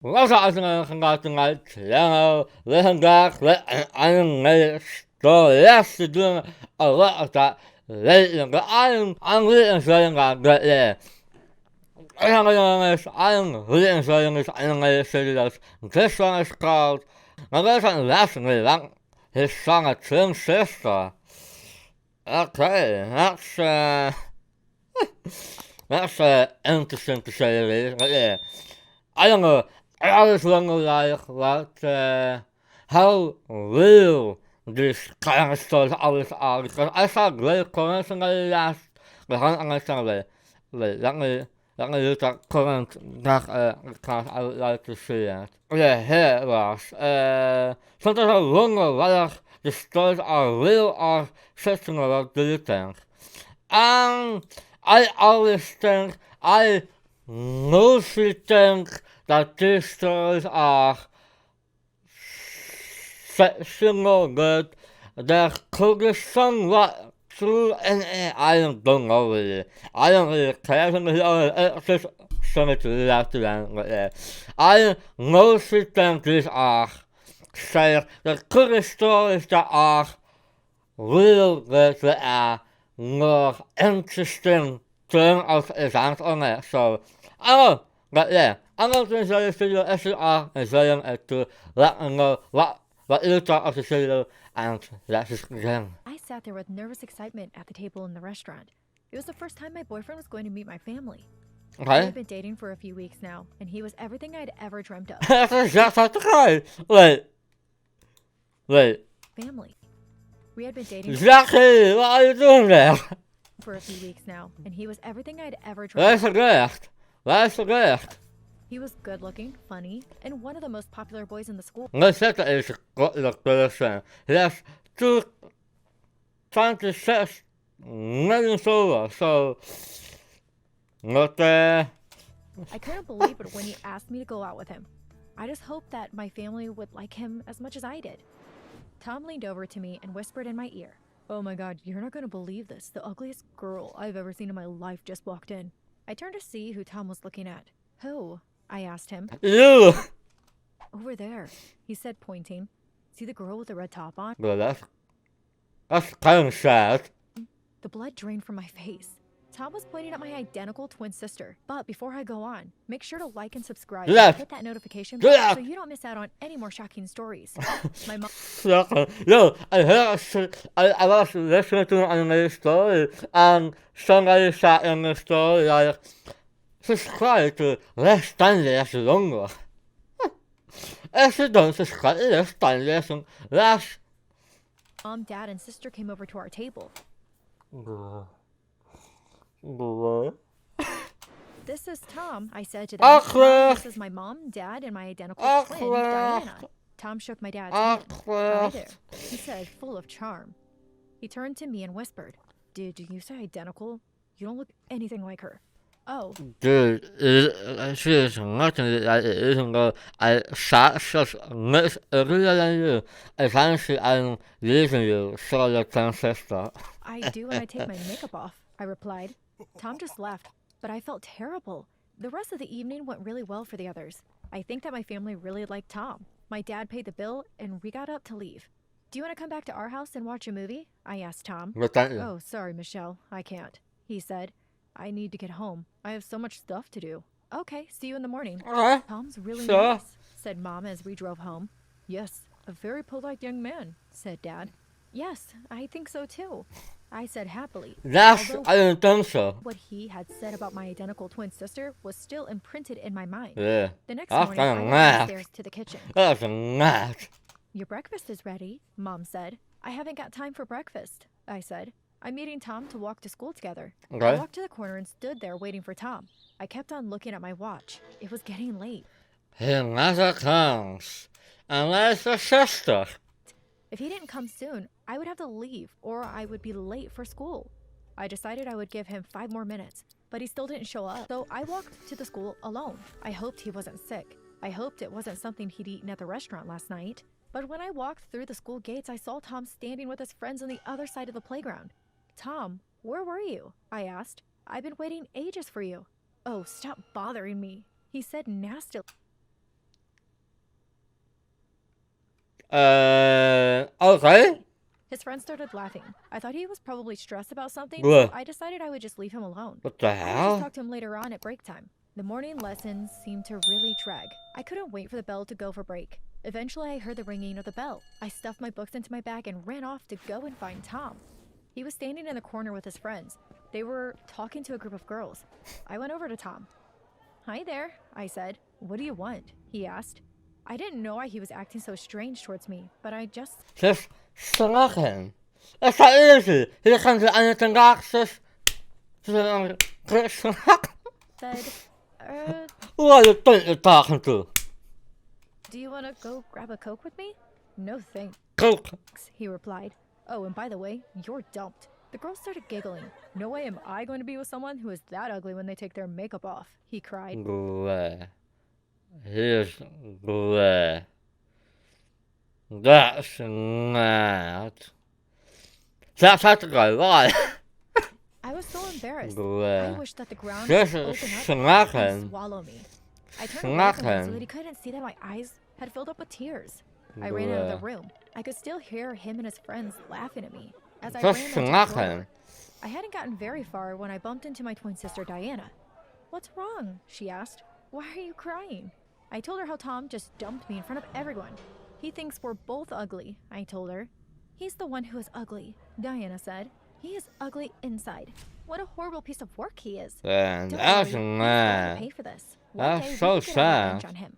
Was uitgegaan legendary stories doen a lot of that lately. I'm really enjoying that. I'm really enjoying this animated series. This one is called. Now there's a lesson lang. His song a twin sister. Okay, that's interesting to say the least. But yeah, I don't know. I always wonder like what how real these kind of stories always are, because I saw great comments in the last. We can't understand let me use that current that because I would like to see it. Yeah, here it was. Sometimes I wonder whether the stories are real or fictional. What do you think? I always think, I mostly think that these stories are fictional, but there could be somewhat true in it. I don't know really. I don't really care. It's just something to left to them. But yeah, I mostly think these are say there could be stories that are real, but they are more interesting turn of events on it. So I don't know. But yeah, I'm going to enjoy this video if you are enjoying it too. Let me know what you thought of the video, and let's just begin. I sat there with nervous excitement at the table in the restaurant. It was the first time my boyfriend was going to meet my family. We Okay? had been dating for a few weeks now, and he was everything I'd ever dreamt of. That's a Jacksepticeye! Wait. Family. We had been dating Jackie, what are you doing there? for a few weeks now, and he was everything I'd ever dreamt of. Waar is de recht? He was good looking, funny, and one of the most popular boys in the school. Let's set that is a person. He has 226 million followers, so not I couldn't believe it when he asked me to go out with him. I just hoped that my family would like him as much as I did. Tom leaned over to me and whispered in my ear, "Oh my god, you're not gonna believe this. The ugliest girl I've ever seen in my life just walked in." I turned to see who Tom was looking at. "Who?" I asked him. you. "Over there," he said, pointing. "See the girl with the red top on?" Well, that's kind of sad. The blood drained from my face. Tom was pointing at my identical twin sister. But before I go on, make sure to like and subscribe and hit that notification bell so you don't miss out on any more shocking stories. My mom. Yo, I was listening to an animated story, and somebody said in the story like, subscribe to Less Than Less Longer. If you don't subscribe to Less Than Less. Mom, Dad, and sister came over to our table. "This is Tom," I said to them. "This is my mom, Dad, and my identical twin, Diana." Tom shook my dad's hand. "Hi there," he said, full of charm. He turned to me and whispered, "Did you say identical? You don't look anything like her." "Oh." Dude, she is nothing like it isn't though. I shot such much earlier than you. Eventually, I'm leaving you, so your twin sister. "I do when I take my makeup off," I replied. Tom just laughed, but I felt terrible. The rest of the evening went really well for the others. I think that my family really liked Tom. My dad paid the bill, and we got up to leave. "Do you want to come back to our house and watch a movie?" I asked Tom. But thank you. "Oh, sorry, Michelle. I can't," he said. "I need to get home. I have so much stuff to do." "Okay, see you in the morning." Alright. "Tom's really Sure. nice," said Mom as we drove home. "Yes, a very polite young man," said Dad. "Yes, I think so too," I said happily. I don't think so. What he had said about my identical twin sister was still imprinted in my mind. Yeah. The next That's morning, I kinda went mad. upstairs to the kitchen. That's mad. "Your breakfast is ready," Mom said. "I haven't got time for breakfast," I said. "I'm meeting Tom to walk to school together." Okay. I walked to the corner and stood there waiting for Tom. I kept on looking at my watch. It was getting late. He never comes. Unless your sister. If he didn't come soon, I would have to leave, or I would be late for school. I decided I would give him 5 more minutes, but he still didn't show up. So I walked to the school alone. I hoped he wasn't sick. I hoped it wasn't something he'd eaten at the restaurant last night. But when I walked through the school gates, I saw Tom standing with his friends on the other side of the playground. "Tom, where were you?" I asked. "I've been waiting ages for you." "Oh, stop bothering me," he said nastily. Okay. His friends started laughing. I thought he was probably stressed about something, Ugh. so I decided I would just leave him alone. What the I would just hell? talk to him later on at break time. The morning lessons seemed to really drag. I couldn't wait for the bell to go for break. Eventually, I heard the ringing of the bell. I stuffed my books into my bag and ran off to go and find Tom. He was standing in the corner with his friends. They were talking to a group of girls. I went over to Tom. "Hi there," I said. "What do you want?" he asked. I didn't know why he was acting so strange towards me, but I just... Zus, snakken. Dat is easy. Hier gaan ze aan het tengaxes. Snakken. said, Hoe are you talking to? "Do you want to go grab a Coke with me?" "No thanks," Coke. he replied. "Oh, and by the way, you're dumped." The girls started giggling. "No way am I going to be with someone who is that ugly when they take their makeup off," he cried. Glad. Here's glad. That's not. Jacksepticeye, why? I was so embarrassed. I Glad. wished that the ground This would is open up snakken. and swallow me. I turned away from him so Snakken. that he couldn't see that my eyes had filled up with tears. I ran out of the room. I could still hear him and his friends laughing at me as I ran Just into the snakken. door. I hadn't gotten very far when I bumped into my twin sister Diana. "What's wrong?" she asked. "Why are you crying?" I told her how Tom just dumped me in front of everyone. "He thinks we're both ugly," I told her. "He's the one who is ugly," Diana said. "He is ugly inside. What a horrible piece of work he is. And Don't that's worry, he's going to pay not. for this. That's One day so we can get our revenge sad. on him."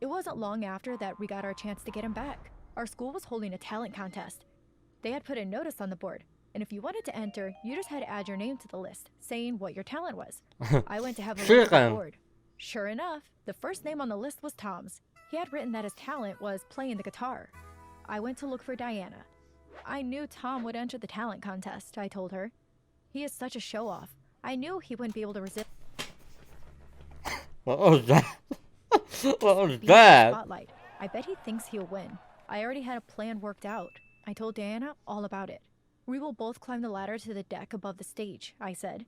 It wasn't long after that we got our chance to get him back. Our school was holding a talent contest. They had put a notice on the board, and if you wanted to enter, you just had to add your name to the list, saying what your talent was. I went to have a look at the Chicken. board. Sure enough, the first name on the list was Tom's. He had written that his talent was playing the guitar. I went to look for Diana. I knew Tom would enter the talent contest, I told her. He is such a show-off. I knew he wouldn't be able to resist What was that? What was being in the that? spotlight. I bet he thinks he'll win. I already had a plan worked out. I told Diana all about it. "We will both climb the ladder to the deck above the stage," I said.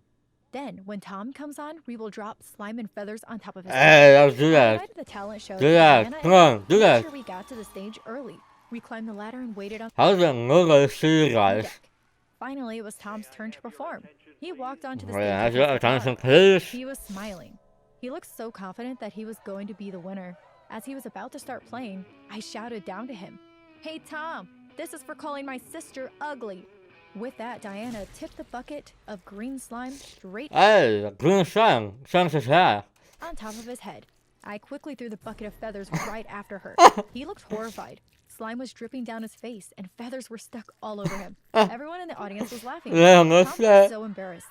"Then, when Tom comes on, we will drop slime and feathers on top of his head." Hey, let's do On the that. night of the talent show, Do that. Diana Come and I on, do made that. sure we got to the stage early. We climbed the ladder and waited on How's it gonna see you the guys? deck. Finally, it was Tom's turn to perform. He walked onto the Oh, stage yeah, with that's his your attention, guitar. please. He was smiling. He looked so confident that he was going to be the winner. As he was about to start playing, I shouted down to him, "Hey Tom, this is for calling my sister ugly." With that, Diana tipped the bucket of green slime straight Hey, green sun. Sun's his hair. on top of his head. I quickly threw the bucket of feathers right after her. He looked horrified. Slime was dripping down his face, and feathers were stuck all over him. Everyone in the audience was laughing. Yeah, Tom that's was so embarrassed.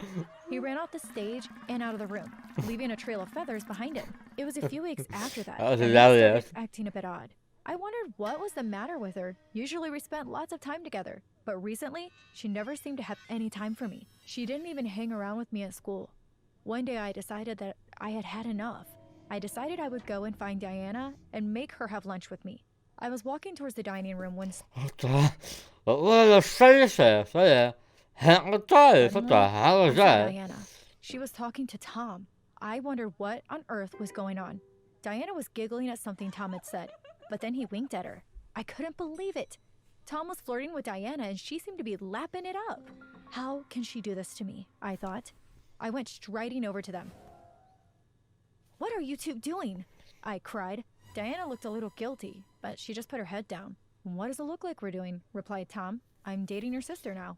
He ran off the stage and out of the room, leaving a trail of feathers behind him. It was a few weeks after that That was Diana started hilarious. acting a bit odd. I wondered what was the matter with her. Usually we spent lots of time together, but recently she never seemed to have any time for me. She didn't even hang around with me at school. One day I decided that I had had enough. I decided I would go and find Diana and make her have lunch with me. I was walking towards the dining room when What the? What were the faces? What the? What the hell I was saw that? Diana. She was talking to Tom. I wondered what on earth was going on. Diana was giggling at something Tom had said, but then he winked at her. I couldn't believe it. Tom was flirting with Diana and she seemed to be lapping it up. How can she do this to me? I thought. I went striding over to them. "What are you two doing?" I cried. Diana looked a little guilty, but she just put her head down. "What does it look like we're doing?" replied Tom. "I'm dating your sister now."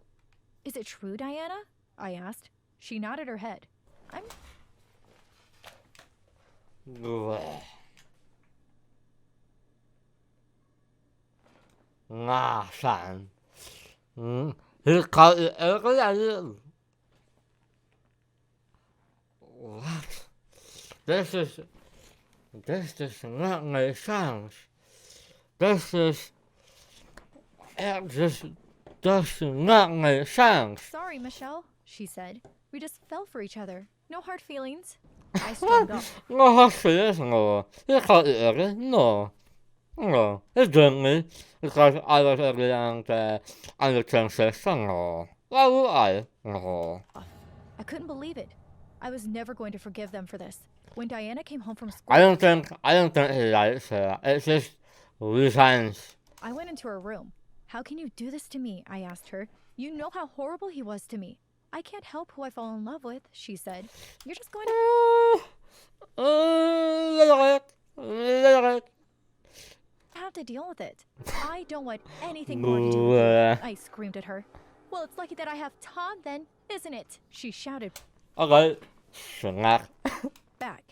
"Is it true, Diana?" I asked. She nodded her head. "I'm Nah, son. He called it ugly and you... What? This is not make sense. It just does not make sense. sorry, Michelle," she said. "We just fell for each other. No hard feelings." I stormed off. No, serious, no. He called it ugly, no. No, he didn't me because I was ugly and the transition, no. Why would I? No. I couldn't believe it. I was never going to forgive them for this. When Diana came home from school, I don't think he likes her. It's just reasons. I went into her room. How can you do this to me? I asked her. You know how horrible he was to me. I can't help who I fall in love with, she said. You're just going to have to deal with it. I don't want anything more to do with you, I screamed at her. Well, it's lucky that I have Tom then, isn't it? She shouted Okay. Snack. back.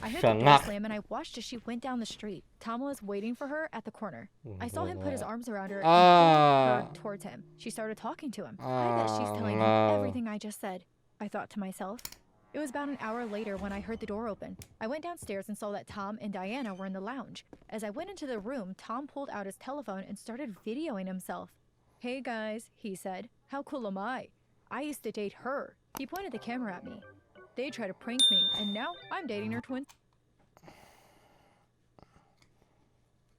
I heard the door slam and I watched as she went down the street. Tom was waiting for her at the corner. I saw him put his arms around her and pull her towards him. She started talking to him. I bet she's telling him everything I just said, I thought to myself. It was about an hour later when I heard the door open. I went downstairs and saw that Tom and Diana were in the lounge. As I went into the room, Tom pulled out his telephone and started videoing himself. Hey guys, he said. How cool am I? I used to date her. He pointed the camera at me. They tried to prank me, and now I'm dating her twin.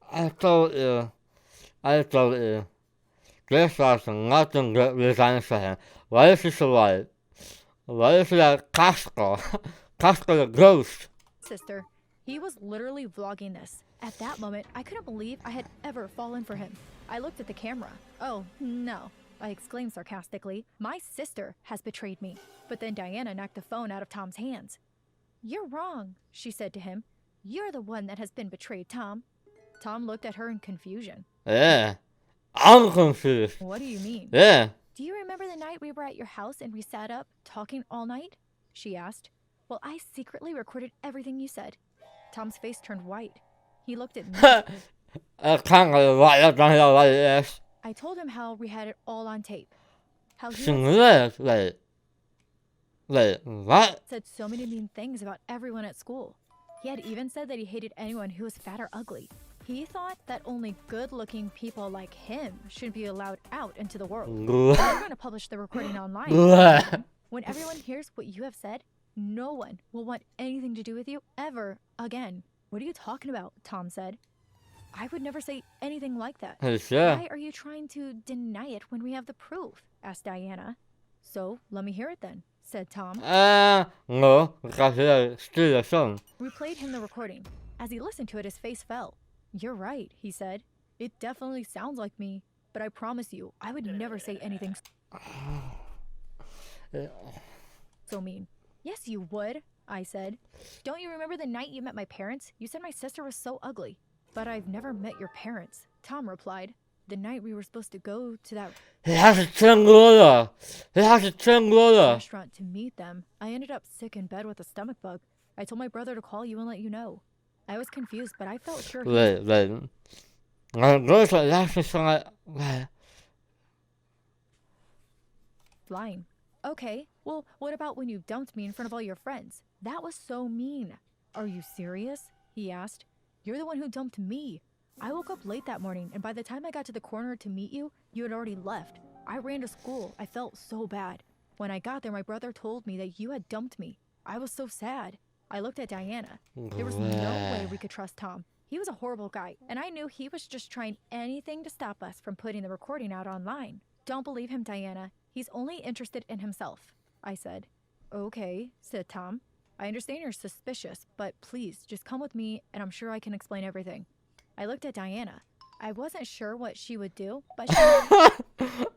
I told you. This has nothing good with anything. What is this like? What is that Casco? Casco the ghost. Sister, he was literally vlogging this. At that moment, I couldn't believe I had ever fallen for him. I looked at the camera. Oh, no. I exclaimed sarcastically. My sister has betrayed me. But then Diana knocked the phone out of Tom's hands. You're wrong, she said to him. You're the one that has been betrayed, Tom. Tom looked at her in confusion. Yeah. I'm confused. What do you mean? Yeah. Do you remember the night we were at your house and we sat up, talking all night? She asked. Well, I secretly recorded everything you said. Tom's face turned white. He looked at me. I can't write that down here like this. I told him how we had it all on tape. How he Wait, what? said so many mean things about everyone at school. He had even said that he hated anyone who was fat or ugly. He thought that only good-looking people like him should be allowed out into the world. We're going to publish the recording online. When everyone hears what you have said, no one will want anything to do with you ever again. What are you talking about? Tom said. I would never say anything like that. Sure. Why are you trying to deny it when we have the proof? Asked Diana. So, let me hear it then, said Tom. No, because it's still a song. We played him the recording. As he listened to it, his face fell. You're right, he said. It definitely sounds like me, but I promise you, I would never say anything so mean. Yes, you would, I said. Don't you remember the night you met my parents? You said my sister was so ugly. But I've never met your parents, Tom replied. The night we were supposed to go to that restaurant to meet them, I ended up sick in bed with a stomach bug. I told my brother to call you and let you know. I was confused, but I felt sure lying. Okay, well, what about when you dumped me in front of all your friends? That was so mean. Are you serious? He asked. You're the one who dumped me. I woke up late that morning, and by the time I got to the corner to meet you, you had already left. I ran to school. I felt so bad. When I got there, my brother told me that you had dumped me. I was so sad. I looked at Diana. There was no way we could trust Tom. He was a horrible guy, and I knew he was just trying anything to stop us from putting the recording out online. Don't believe him, Diana. He's only interested in himself, I said. Okay, said Tom. I understand you're suspicious, but please, just come with me, and I'm sure I can explain everything. I looked at Diana. I wasn't sure what she would do, but she...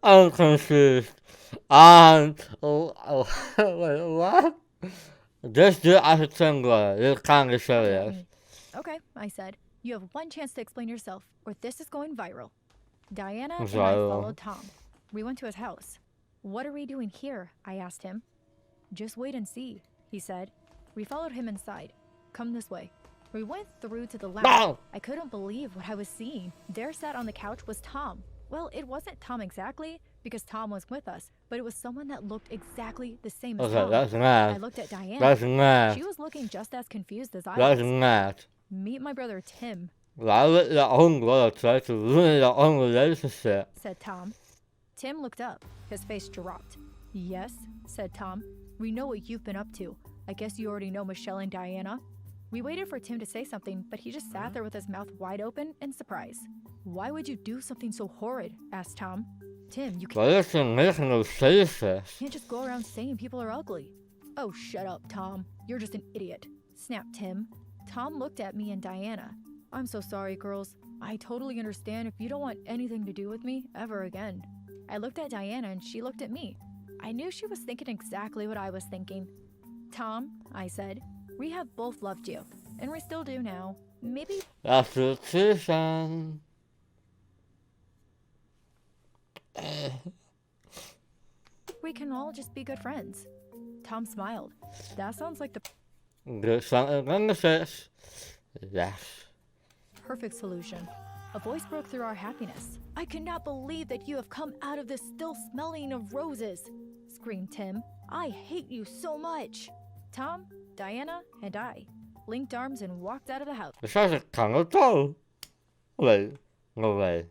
I'm confused. Wait, what? Just do it as a single. You can't be serious. Okay, I said. You have one chance to explain yourself, or this is going viral. Diana and I followed Tom. We went to his house. What are we doing here? I asked him. Just wait and see, he said. We followed him inside. Come this way. We went through to the lounge. No! I couldn't believe what I was seeing. There sat on the couch was Tom. Well, it wasn't Tom exactly, because Tom was with us, but it was someone that looked exactly the same as Tom. That's mad. I looked at Diana. That's mad. She was looking just as confused as I was. That's mad. Meet my brother Tim, said Tom. Tim looked up. His face dropped. Yes, said Tom. We know what you've been up to. I guess you already know Michelle and Diana. We waited for Tim to say something, but he just sat there with his mouth wide open in surprise. Why would you do something so horrid? Asked Tom. Tim, you can't just go around saying people are ugly. Oh, shut up, Tom. You're just an idiot, snapped Tim. Tom looked at me and Diana. I'm so sorry, girls. I totally understand if you don't want anything to do with me ever again. I looked at Diana and she looked at me. I knew she was thinking exactly what I was thinking. Tom, I said, we have both loved you, and we still do now. Maybe Restitution. we can all just be good friends. Tom smiled. That sounds like the Good something says. Yes. perfect solution. A voice broke through our happiness. I cannot believe that you have come out of this still smelling of roses, screamed Tim. I hate you so much. Tom, Diana, and I linked arms and walked out of the house. Det känns ett kangeltal. Wait. No way.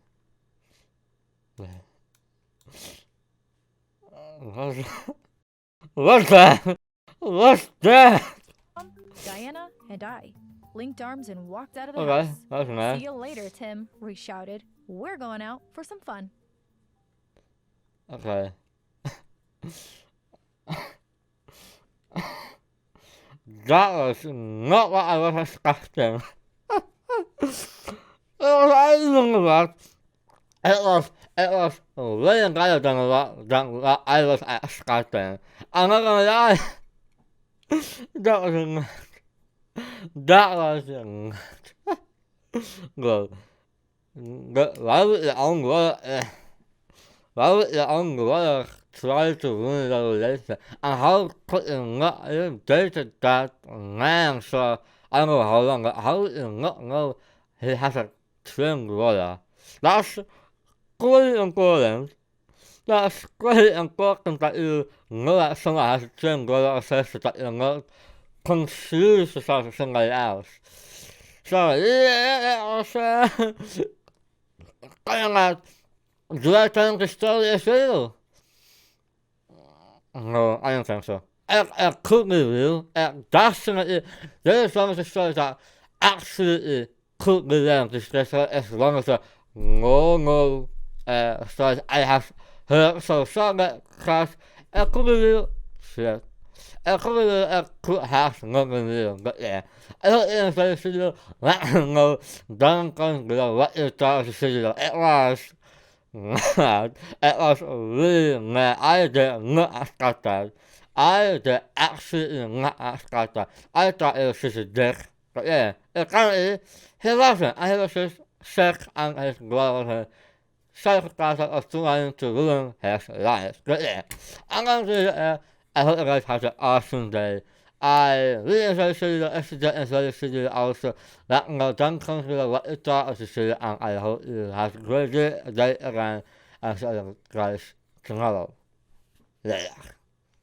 What's that? What's that? Tom, Diana, and I linked arms and walked out of the Okay, house. that's nice. See you later, Tim, we shouted. We're going out for some fun. Okay. That was not what I was expecting. It was anything about. It was way better than what I was expecting. I'm not gonna lie. That was good. Why would the unwilling try to ruin the relationship? And how could you not even dated that man? So I don't know how long, but how would you not know he has a twin brother? That's really important. That's really important that you know that someone has a twin brother or sister, that you're not confused with something like else. So yeah, do I think the story is real? No, I don't think so. It could be real. Definitely, there are some of the stories that absolutely could be real. As long as the normal stories I have heard. So some crash, it could be real. Shit. It could be real. It could have not been real. But yeah, I don't even say the video. Let me know down comment below what you thought of the video. It was mad. It was really mad. I did not expect that. I did absolutely not expect that. I thought it was just a dick. But yeah, apparently he wasn't. And he was just sick and his blood was psychopath that was trying to ruin his life. But yeah, I'm going to leave it there. I hope you guys have an awesome day. I really enjoyed the video. If you did enjoy the video also, let me know down comment below what you thought of the video, and I hope you have a great day again, and see you guys tomorrow. Later.